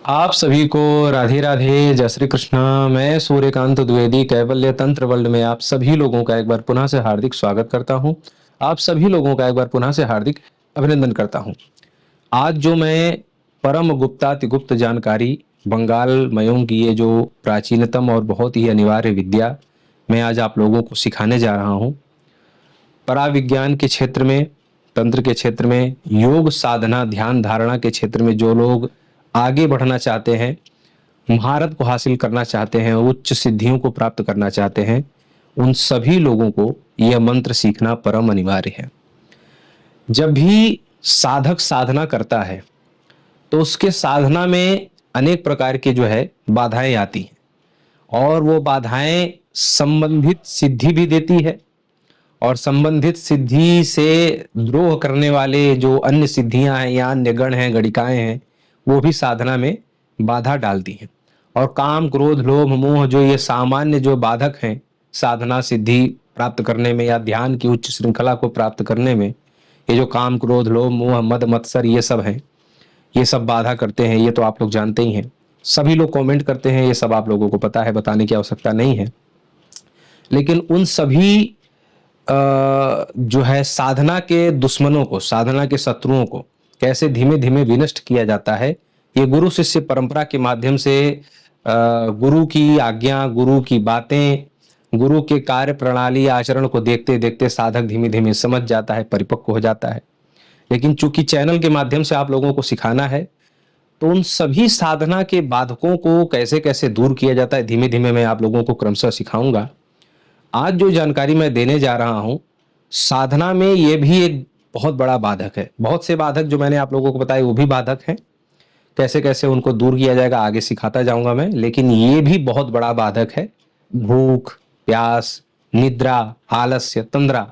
आप सभी को राधे राधे, जय श्री कृष्ण। मैं सूर्यकांत द्विवेदी कैवल्य तंत्र वर्ल्ड में आप सभी लोगों का एक बार पुनः से हार्दिक स्वागत करता हूं। आप सभी लोगों का एक बार पुनः से हार्दिक अभिनंदन करता हूं। आज जो मैं परम गुप्ताति गुप्त जानकारी बंगाल मयों की ये जो प्राचीनतम और बहुत ही अनिवार्य विद्या मैं आज आप लोगों को सिखाने जा रहा हूं। पराविज्ञान के क्षेत्र में, तंत्र के क्षेत्र में, योग साधना ध्यान धारणा के क्षेत्र में जो लोग आगे बढ़ना चाहते हैं, महारत को हासिल करना चाहते हैं, उच्च सिद्धियों को प्राप्त करना चाहते हैं, उन सभी लोगों को यह मंत्र सीखना परम अनिवार्य है। जब भी साधक साधना करता है तो उसके साधना में अनेक प्रकार की जो है बाधाएं आती हैं और वो बाधाएं संबंधित सिद्धि भी देती है और संबंधित सिद्धि से द्रोह करने वाले जो अन्य सिद्धियां हैं या अन्य गण हैं, गणिकाएं हैं, वो भी साधना में बाधा डालती हैं। और काम क्रोध लोभ मोह जो ये सामान्य जो बाधक हैं साधना सिद्धि प्राप्त करने में या ध्यान की उच्च श्रृंखला को प्राप्त करने में, ये जो काम क्रोध लोभ मोह मद मत्सर ये सब हैं, ये सब बाधा करते हैं। ये तो आप लोग जानते ही हैं, सभी लोग कमेंट करते हैं, ये सब आप लोगों को पता है, बताने की आवश्यकता नहीं है। लेकिन उन सभी जो है साधना के दुश्मनों को, साधना के शत्रुओं को कैसे धीमे धीमे विनष्ट किया जाता है, ये गुरु शिष्य परंपरा के माध्यम से गुरु की आज्ञा, गुरु की बातें, गुरु के कार्य प्रणाली आचरण को देखते देखते साधक धीमे धीमे समझ जाता है, परिपक्व हो जाता है। लेकिन चूंकि चैनल के माध्यम से आप लोगों को सिखाना है, तो उन सभी साधना के बाधकों को कैसे कैसे दूर किया जाता है धीमे धीमे मैं आप लोगों को क्रमशः सिखाऊंगा। आज जो जानकारी मैं देने जा रहा हूं, साधना में ये भी एक बहुत बड़ा बाधक है। बहुत से बाधक जो मैंने आप लोगों को बताए वो भी बाधक हैं, कैसे कैसे उनको दूर किया जाएगा आगे सिखाता जाऊंगा मैं। लेकिन ये भी बहुत बड़ा बाधक है, भूख प्यास निद्रा आलस्य तंद्रा,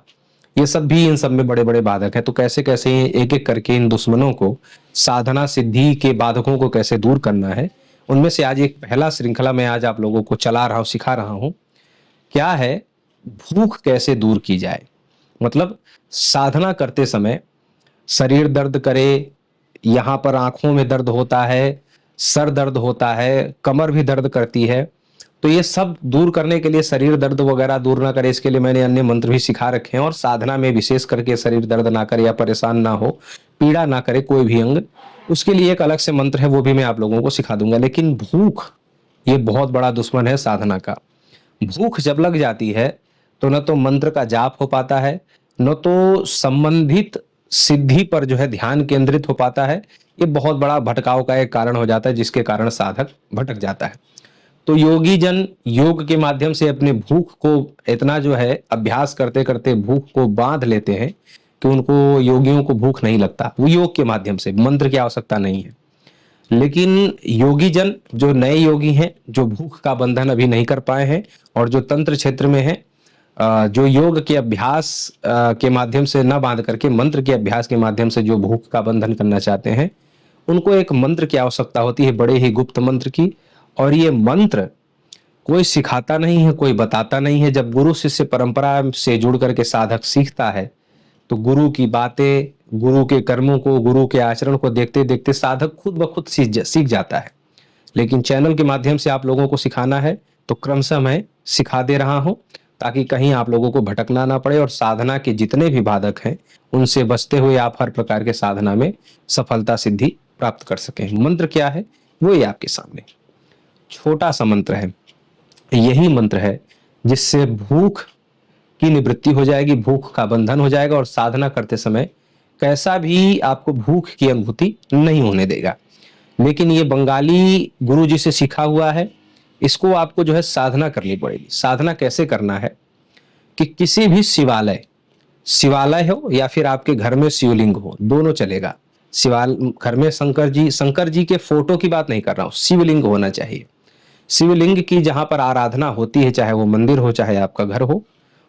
ये सब भी इन सब में बड़े बड़े बाधक है। तो कैसे कैसे एक एक करके इन दुश्मनों को, साधना सिद्धि के बाधकों को कैसे दूर करना है, उनमें से आज एक पहला श्रृंखला मैं आज आप लोगों को चला रहा हूं, सिखा रहा हूं। क्या है, भूख कैसे दूर की जाए। मतलब साधना करते समय शरीर दर्द करे, यहां पर आंखों में दर्द होता है, सर दर्द होता है, कमर भी दर्द करती है, तो ये सब दूर करने के लिए, शरीर दर्द वगैरह दूर ना करे इसके लिए मैंने अन्य मंत्र भी सिखा रखे हैं। और साधना में विशेष करके शरीर दर्द ना करे या परेशान ना हो, पीड़ा ना करे कोई भी अंग, उसके लिए एक अलग से मंत्र है, वो भी मैं आप लोगों को सिखा दूंगा। लेकिन भूख ये बहुत बड़ा दुश्मन है साधना का। भूख जब लग जाती है तो न तो मंत्र का जाप हो पाता है, न तो संबंधित सिद्धि पर जो है ध्यान केंद्रित हो पाता है। ये बहुत बड़ा भटकाव का एक कारण हो जाता है, जिसके कारण साधक भटक जाता है। तो योगी जन योग के माध्यम से अपने भूख को इतना जो है अभ्यास करते करते भूख को बांध लेते हैं कि उनको, योगियों को भूख नहीं लगता। वो योग के माध्यम से, मंत्र की आवश्यकता नहीं है। लेकिन योगी जन जो नए योगी हैं, जो भूख का बंधन अभी नहीं कर पाए हैं और जो तंत्र क्षेत्र में हैं, जो योग के अभ्यास के माध्यम से न बांध करके मंत्र के अभ्यास के माध्यम से जो भूख का बंधन करना चाहते हैं, उनको एक मंत्र की आवश्यकता होती है, बड़े ही गुप्त मंत्र की। और ये मंत्र कोई सिखाता नहीं है, कोई बताता नहीं है। जब गुरु शिष्य परंपरा से जुड़ करके साधक सीखता है तो गुरु की बातें, गुरु के कर्मों को, गुरु के आचरण को देखते देखते साधक खुद ब खुद सीख जाता है। लेकिन चैनल के माध्यम से आप लोगों को सिखाना है तो क्रमशः मैं सिखा दे रहा हूं, ताकि कहीं आप लोगों को भटकना ना पड़े और साधना के जितने भी बाधक हैं उनसे बचते हुए आप हर प्रकार के साधना में सफलता सिद्धि प्राप्त कर सकें। मंत्र क्या है वो ये आपके सामने छोटा सा मंत्र है। यही मंत्र है जिससे भूख की निवृत्ति हो जाएगी, भूख का बंधन हो जाएगा और साधना करते समय कैसा भी आपको भूख की अनुभूति नहीं होने देगा। लेकिन ये बंगाली गुरु जी से सीखा हुआ है, इसको आपको जो है साधना करनी पड़ेगी। साधना कैसे करना है कि किसी भी शिवालय, शिवालय हो या फिर आपके घर में शिवलिंग हो, दोनों चलेगा। घर में शंकर जी के फोटो की बात नहीं कर रहा हूं, शिवलिंग होना चाहिए। शिवलिंग की जहां पर आराधना होती है, चाहे वो मंदिर हो चाहे आपका घर हो,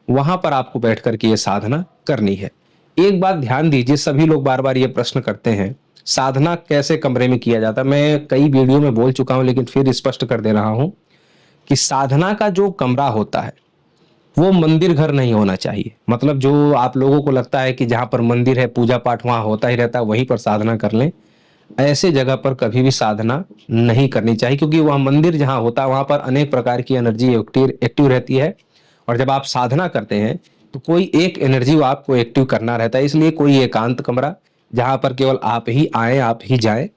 वहां पर आपको बैठ करके ये साधना करनी है। एक बात ध्यान दीजिए, सभी लोग बार बार ये प्रश्न करते हैं साधना कैसे कमरे में किया जाता है। मैं कई वीडियो में बोल चुका हूं लेकिन फिर स्पष्ट कर दे रहा हूं कि साधना का जो कमरा होता है वो मंदिर घर नहीं होना चाहिए। मतलब जो आप लोगों को लगता है कि जहां पर मंदिर है पूजा पाठ वहां होता ही रहता है, वहीं पर साधना कर लें, ऐसे जगह पर कभी भी साधना नहीं करनी चाहिए, क्योंकि वह मंदिर जहाँ होता है वहां पर अनेक प्रकार की एनर्जी एक्टिव रहती है। और जब आप साधना करते हैं तो कोई एक एनर्जी आपको एक्टिव करना रहता है। इसलिए कोई एकांत कमरा जहां पर केवल आप ही आए, आप ही जाएं,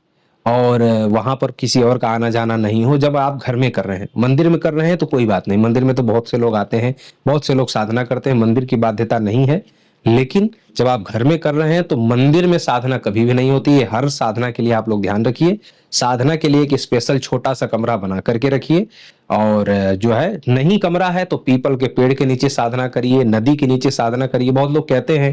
और वहां पर किसी और का आना जाना नहीं हो। जब आप घर में कर रहे हैं, मंदिर में कर रहे हैं तो कोई बात नहीं, मंदिर में तो बहुत से लोग आते हैं, बहुत से लोग साधना करते हैं, मंदिर की बाध्यता नहीं है। लेकिन जब आप घर में कर रहे हैं तो मंदिर में साधना कभी भी नहीं होती है। हर साधना के लिए आप लोग ध्यान रखिए, साधना के लिए एक स्पेशल छोटा सा कमरा बना करके रखिए। और जो है, नहीं कमरा है तो पीपल के पेड़ के नीचे साधना करिए, नदी के नीचे साधना करिए। बहुत लोग कहते हैं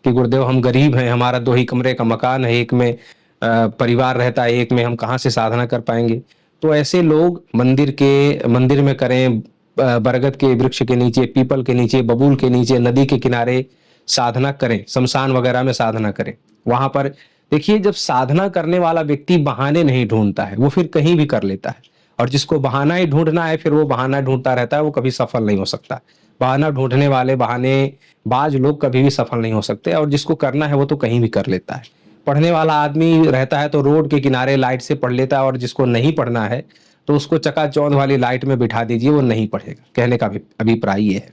कि गुरुदेव हम गरीब हैं, हमारा 2 ही कमरे का मकान है, एक में परिवार रहता है, एक में हम कहाँ से साधना कर पाएंगे। तो ऐसे लोग मंदिर में करें, बरगद के वृक्ष के नीचे, पीपल के नीचे, बबूल के नीचे, नदी के किनारे साधना करें, शमशान वगैरह में साधना करें। वहां पर देखिए, जब साधना करने वाला व्यक्ति बहाने नहीं ढूंढता है, वो फिर कहीं भी कर लेता है। और जिसको बहाना ही ढूंढना है, फिर वो बहाना ढूंढता रहता है, वो कभी सफल नहीं हो सकता। बहाना ढूंढने वाले, बहाने बाज लोग कभी भी सफल नहीं हो सकते। और जिसको करना है वो तो कहीं भी कर लेता है। पढ़ने वाला आदमी रहता है तो रोड के किनारे लाइट से पढ़ लेता है, और जिसको नहीं पढ़ना है तो उसको चकाचौंध वाली लाइट में बिठा दीजिए, वो नहीं पढ़ेगा। कहने का अभिप्राय ये है।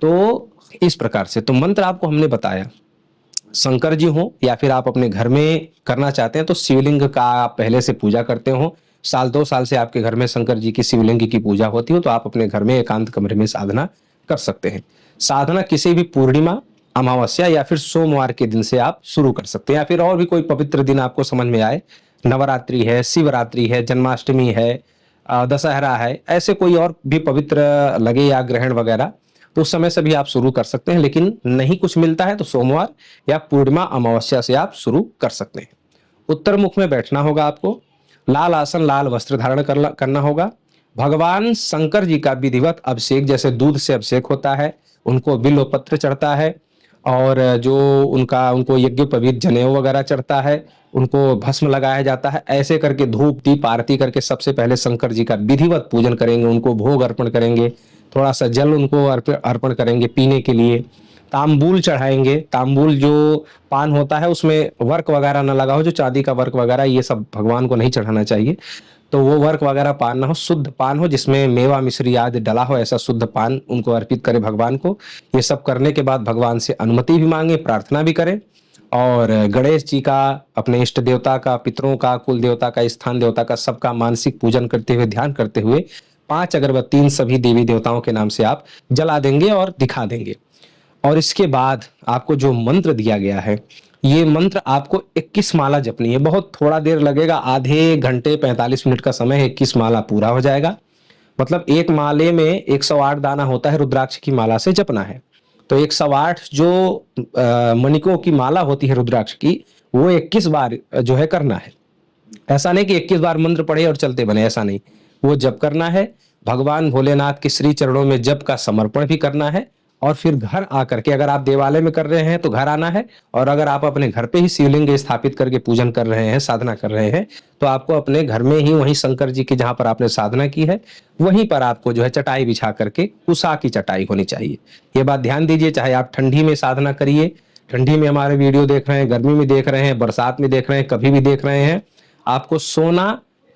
तो इस प्रकार से तो मंत्र आपको हमने बताया। शंकर जी हो या फिर आप अपने घर में करना चाहते हैं तो शिवलिंग का आप पहले से पूजा करते हो, साल 2 साल से आपके घर में शंकर जी की शिवलिंग की पूजा होती हो, तो आप अपने घर में एकांत कमरे में साधना कर सकते हैं। साधना किसी भी पूर्णिमा, अमावस्या या फिर सोमवार के दिन से आप शुरू कर सकते हैं, या फिर और भी कोई पवित्र दिन आपको समझ में आए। नवरात्रि है, शिवरात्रि है, जन्माष्टमी है, दशहरा है, ऐसे कोई और भी पवित्र लगे या ग्रहण वगैरह, तो उस समय से भी आप शुरू कर सकते हैं। लेकिन नहीं कुछ मिलता है तो सोमवार या पूर्णिमा, अमावस्या से आप शुरू कर सकते हैं। उत्तर मुख में बैठना होगा आपको, लाल आसन, लाल वस्त्र धारण करना होगा। भगवान शंकर जी का विधिवत अभिषेक, जैसे दूध से अभिषेक होता है, उनको बिल्व पत्र चढ़ता है, और जो उनको यज्ञोपवीत जनेऊ वगैरह चढ़ता है, उनको भस्म लगाया जाता है। ऐसे करके धूप दीप आरती करके सबसे पहले शंकर जी का विधिवत पूजन करेंगे, उनको भोग अर्पण करेंगे, थोड़ा सा जल उनको अर्पण करेंगे पीने के लिए। तांबूल चढ़ाएंगे। तांबूल जो पान होता है उसमें वर्क वगैरह ना लगा हो, जो चांदी का वर्क वगैरह, ये सब भगवान को नहीं चढ़ाना चाहिए। तो वो वर्क वगैरह पान ना हो, शुद्ध पान हो जिसमें मेवा मिश्री आदि डला हो, ऐसा शुद्ध पान उनको अर्पित करें भगवान को। ये सब करने के बाद भगवान से अनुमति भी मांगे, प्रार्थना भी करें। और गणेश जी का, अपने इष्ट देवता का, पितरों का, कुल देवता का, स्थान देवता का, सबका मानसिक पूजन करते हुए, ध्यान करते हुए 5 अगरबत्ती इन सभी देवी देवताओं के नाम से आप जला देंगे और दिखा देंगे। और इसके बाद आपको जो मंत्र दिया गया है, ये मंत्र आपको 21 माला जपनी है। बहुत थोड़ा देर लगेगा, आधे घंटे 45 मिनट का समय है, 21 माला पूरा हो जाएगा। मतलब एक माले में 108 दाना होता है, रुद्राक्ष की माला से जपना है। तो 108 जो मणिकों की माला होती है रुद्राक्ष की, वो 21 बार जो है करना है। ऐसा नहीं कि 21 बार मंत्र पढ़े और चलते बने, ऐसा नहीं। वो जप करना है, भगवान भोलेनाथ के श्री चरणों में जप का समर्पण भी करना है। और फिर घर आकर के, अगर आप देवालय में कर रहे हैं तो घर आना है, और अगर आप अपने घर पे ही शिवलिंग स्थापित करके पूजन कर रहे हैं, साधना कर रहे हैं, तो आपको अपने घर में ही, वहीं शंकर जी की जहां पर आपने साधना की है, वहीं पर आपको जो है चटाई बिछा करके, उषा की चटाई होनी चाहिए। ये बात ध्यान दीजिए। चाहे आप ठंडी में साधना करिए, ठंडी में हमारे वीडियो देख रहे हैं, गर्मी में देख रहे हैं, बरसात में देख रहे हैं, कभी भी देख रहे हैं, आपको सोना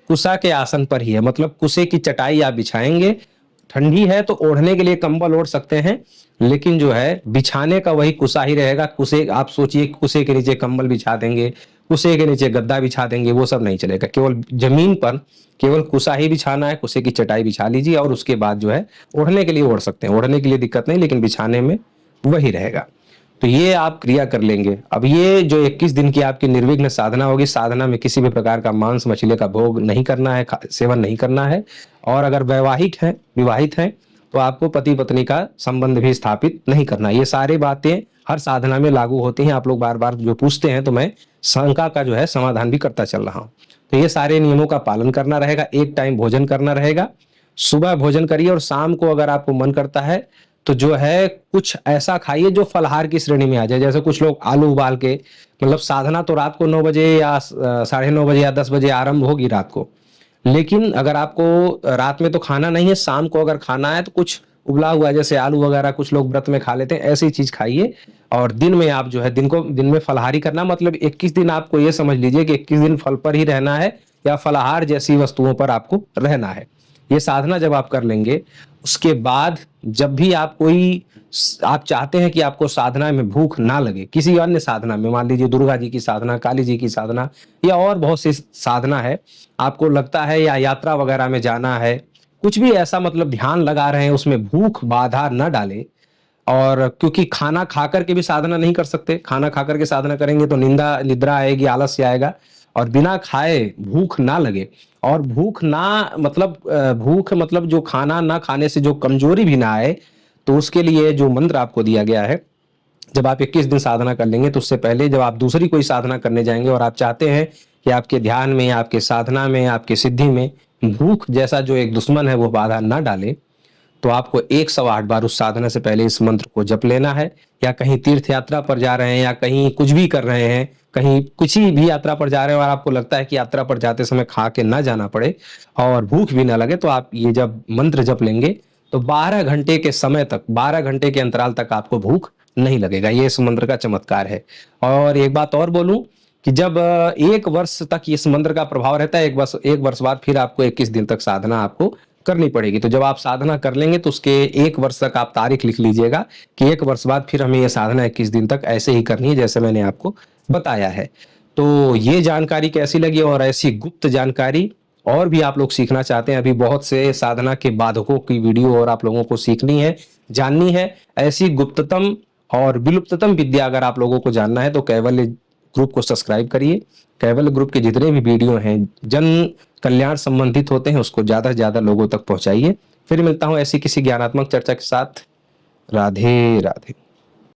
कुशा के आसन पर ही है। मतलब कुशे की चटाई आप बिछाएंगे। ठंडी है तो ओढ़ने के लिए कंबल ओढ़ सकते हैं, लेकिन जो है बिछाने का वही कुशा ही रहेगा। कुशे, आप सोचिए, कुशे के नीचे कंबल बिछा देंगे, कुशे के नीचे गद्दा बिछा देंगे, वो सब नहीं चलेगा। केवल जमीन पर केवल कुशा ही बिछाना है, कुशे की चटाई बिछा लीजिए, और उसके बाद जो है ओढ़ने के लिए ओढ़ सकते हैं। ओढ़ने के लिए दिक्कत नहीं, लेकिन बिछाने में वही रहेगा। तो ये आप क्रिया कर लेंगे। अब ये जो 21 दिन की आपकी निर्विघ्न साधना होगी, साधना में किसी भी प्रकार का मांस मछली का भोग नहीं करना है, सेवन नहीं करना है। और अगर विवाहित हैं तो आपको पति पत्नी का संबंध भी स्थापित नहीं करना। ये सारी बातें हर साधना में लागू होती हैं। आप लोग बार बार जो पूछते हैं तो मैं शंका का जो है समाधान भी करता चल रहा हूँ। तो ये सारे नियमों का पालन करना रहेगा। एक टाइम भोजन करना रहेगा, सुबह भोजन करिए, और शाम को अगर आपको मन करता है तो जो है कुछ ऐसा खाइए जो फलहार की श्रेणी में आ जाए। जैसे कुछ लोग आलू उबाल के, मतलब साधना तो रात को 9 बजे या 9:30 बजे या 10 बजे आरंभ होगी रात को, लेकिन अगर आपको रात में तो खाना नहीं है, शाम को अगर खाना है तो कुछ उबला हुआ जैसे आलू वगैरह कुछ लोग व्रत में खा लेते हैं, ऐसी चीज़ खाइए। और दिन में आप जो है दिन में फलाहारी करना, मतलब 21 दिन आपको ये समझ लीजिए कि 21 दिन फल पर ही रहना है या फलाहार जैसी वस्तुओं पर आपको रहना है। ये साधना जब आप कर लेंगे, उसके बाद जब भी आप चाहते हैं कि आपको साधना में भूख ना लगे, किसी अन्य साधना में, मान लीजिए दुर्गा जी की साधना, काली जी की साधना या और बहुत सी साधना है, आपको लगता है या यात्रा वगैरह में जाना है, कुछ भी ऐसा मतलब ध्यान लगा रहे हैं, उसमें भूख बाधा न डाले। और क्योंकि खाना खा कर के भी साधना नहीं कर सकते, खाना खा कर के साधना करेंगे तो निद्रा आएगी, आलस्य आएगा। और बिना खाए भूख ना लगे, और भूख मतलब जो खाना ना खाने से जो कमजोरी भी ना आए, तो उसके लिए जो मंत्र आपको दिया गया है, जब आप 21 दिन साधना कर लेंगे तो उससे पहले जब आप दूसरी कोई साधना करने जाएंगे और आप चाहते हैं कि आपके ध्यान में, आपके साधना में, आपके सिद्धि में भूख जैसा जो एक दुश्मन है वो बाधा ना डाले, तो आपको 108 बार उस साधना से पहले इस मंत्र को जप लेना है। या कहीं तीर्थ यात्रा पर जा रहे हैं या कहीं कुछ भी कर रहे हैं, कहीं किसी भी यात्रा पर जा रहे हैं और आपको लगता है कि यात्रा पर जाते समय खा के ना जाना पड़े और भूख भी ना लगे, तो आप ये जब मंत्र जप लेंगे तो 12 घंटे के समय तक, 12 घंटे के अंतराल तक आपको भूख नहीं लगेगा। ये इस मंत्र का चमत्कार है। और एक बात और बोलूं कि जब 1 वर्ष तक इस मंत्र का प्रभाव रहता है, 1 वर्ष बाद फिर आपको 21 दिन तक साधना आपको करनी पड़ेगी। तो जब आप साधना कर लेंगे तो उसके 1 वर्ष तक आप तारीख लिख लीजिएगा कि 1 वर्ष बाद फिर हमें ये साधना 21 दिन तक ऐसे ही करनी है जैसे मैंने आपको बताया है। तो ये जानकारी कैसी लगी, और ऐसी गुप्त जानकारी और भी आप लोग सीखना चाहते हैं, अभी बहुत से साधना के बाधकों की वीडियो और आप लोगों को सीखनी है, जाननी है, ऐसी गुप्ततम और विलुप्ततम विद्या अगर आप लोगों को जानना है तो कैवल्य ग्रुप को सब्सक्राइब करिए। कैवल्य ग्रुप के जितने भी वीडियो हैं जन कल्याण संबंधित होते हैं, उसको ज्यादा से ज्यादा लोगों तक पहुंचाइए। फिर मिलता हूं ऐसी किसी ज्ञानात्मक चर्चा के साथ। राधे राधे।